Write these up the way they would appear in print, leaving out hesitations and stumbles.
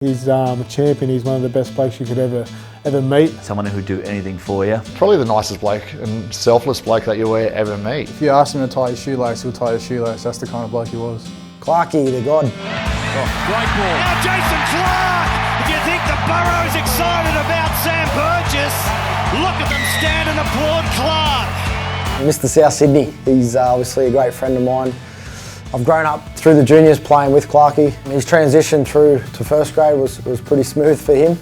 He's a champion. He's one of the best blokes you could ever meet. Someone who'd do anything for you. Probably the nicest bloke and selfless bloke that you'll ever meet. If you ask him to tie his shoelace, he'll tie his shoelace. That's the kind of bloke he was. Clarky, the god. Great ball. Now Jason Clark! If you think the Burrow's excited about Sam Burgess, look at them stand and applaud Clark. Mr. South Sydney, he's obviously a great friend of mine. I've grown up through the juniors playing with Clarky. His transition through to first grade was pretty smooth for him.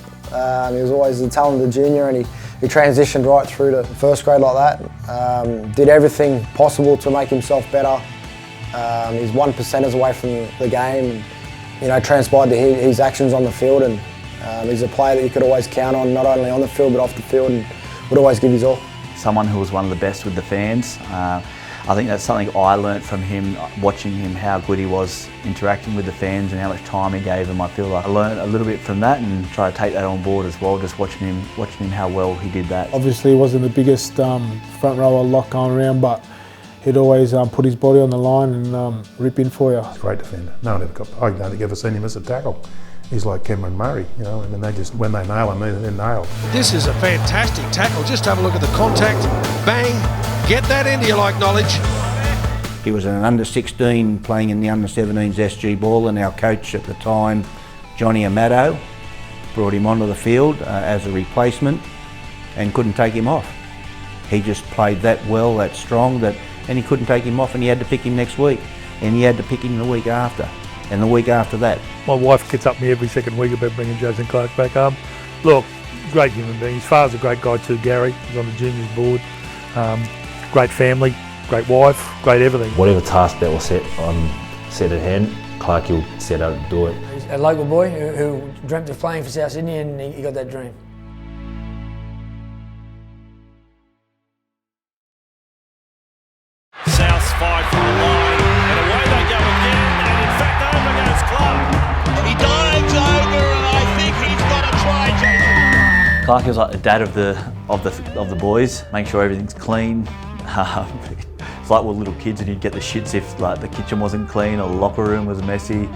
He was always a talented junior, and he transitioned right through to first grade like that. Did everything possible to make himself better. He's 1%ers away from the game. You know, transpired to his actions on the field, and he's a player that you could always count on, not only on the field but off the field, and would always give his all. Someone who was one of the best with the fans. I think that's something I learnt from him, watching him, how good he was interacting with the fans and how much time he gave them. I feel like I learned a little bit from that and try to take that on board as well, just watching him how well he did that. Obviously he wasn't the biggest front rower lot going around, but he'd always put his body on the line and rip in for you. He's a great defender. I've only ever seen him as a tackle. He's like Cameron Murray, you know, and they just, when they nail him, they're nailed. This is a fantastic tackle. Just have a look at the contact. Bang. Get that into your like knowledge. He was an under-16 playing in the under-17s SG ball, and our coach at the time, Johnny Amato, brought him onto the field as a replacement and couldn't take him off. He just played that well, that strong, and he couldn't take him off, and he had to pick him next week, and he had to pick him the week after, and the week after that. My wife gets up me every second week about bringing Jason Clark back home. Look, great human being. His father's a great guy too, Gary. He's on the juniors board. Great family, great wife, great everything. Whatever task that was set at hand, Clarky will set out and do it. He's a local boy who dreamt of playing for South Sydney, and he got that dream. South's fight for the line, and away they go again, and in fact over goes Clark. He dives over, and I think he's got a try, Jason. Clarky was like the dad of the boys, make sure everything's clean. It's like we're little kids and you'd get the shits if like the kitchen wasn't clean or the locker room was messy.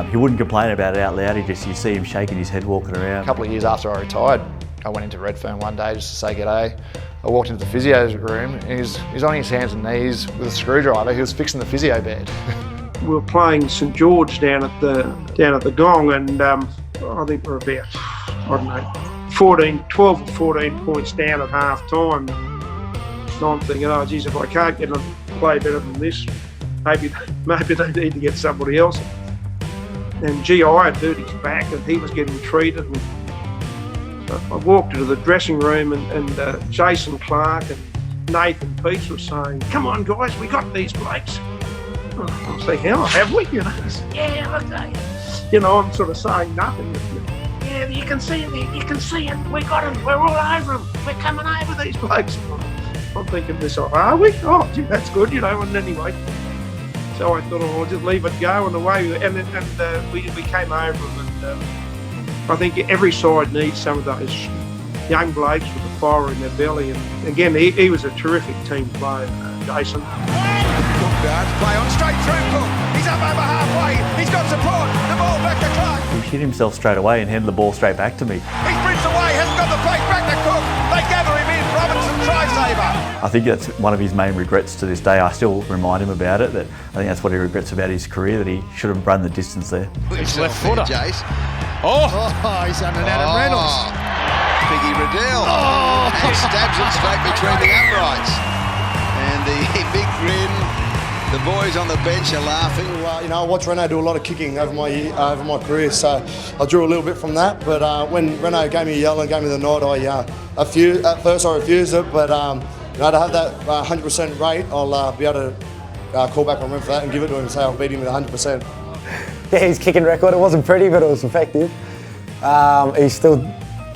He wouldn't complain about it out loud, you see him shaking his head walking around. A couple of years after I retired, I went into Redfern one day just to say g'day. I walked into the physio's room and he's on his hands and knees with a screwdriver. He was fixing the physio bed. We were playing St George down at the Gong, and I think we're about, I don't know, 12 or 14 points down at half time. And I'm thinking, oh geez, if I can't get them to play better than this, maybe they need to get somebody else. And gee, I had hurt his back and he was getting treated. And I walked into the dressing room and Jason Clark and Nathan Peace were saying, come on guys, we got these blokes. I was thinking, oh, have we? You know, yeah, okay. You know, I'm sort of saying nothing. Yeah, you can see it, we got them, we're all over them, we're coming over these blokes. I'm thinking to myself, are we? Oh, gee, that's good, you know, and anyway. So I thought, oh, I'll just leave it go, and away, and we came over them, and I think every side needs some of those young blokes with the fire in their belly, and again, he was a terrific team player, Jason. Play on straight through Cook. He's up over halfway. He's got support. The ball back to Clark. He hit himself straight away and handed the ball straight back to me. He sprints away, hasn't got the break, back to Cook. They gather him in. Robinson try saver. I think that's one of his main regrets to this day. I still remind him about it. That I think that's what he regrets about his career, that he should have run the distance there. It's left footer. Jace. Oh, he's under Adam Reynolds. Biggie Riddell. And stabs it straight between the uprights. And the big grin. The boys on the bench are laughing. You know, I watched Reno do a lot of kicking over my career, so I drew a little bit from that. But when Reno gave me a yell and gave me the nod, at first I refused it. But you know, to have that 100% rate, I'll be able to call back on him for that and give it to him and say I'll beat him with 100%. Yeah, his kicking record, it wasn't pretty, but it was effective. He still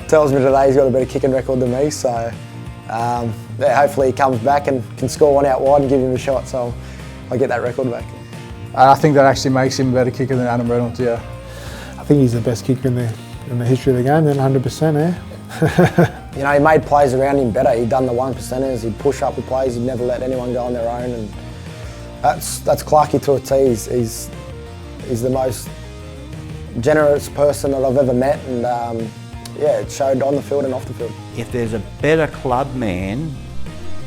tells me today he's got a better kicking record than me, so yeah, hopefully he comes back and can score one out wide and give him a shot. So I get that record back. I think that actually makes him a better kicker than Adam Reynolds, yeah. I think he's the best kicker in the history of the game, then 100%, eh? You know, he made players around him better. He'd done the 1%ers, he'd push up with players, he'd never let anyone go on their own, and that's Clarky to a T. He's the most generous person that I've ever met, and yeah, it showed on the field and off the field. If there's a better club man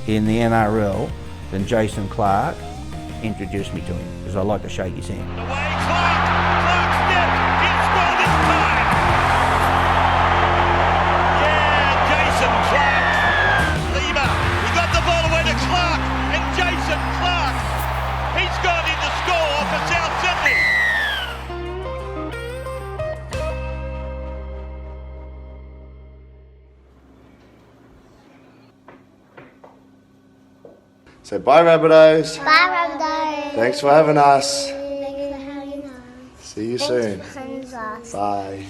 in the NRL than Jason Clark, introduce me to him, because I like to shake his hand. Jason Clark, Lima, he got the ball away to Clark, and Jason Clark, he's gone in to score for South Sydney. So bye Rabbitohs. Bye, Rabbitohs. Thanks for having us. Thanks for having us. See you Thanks soon. for having us. Bye.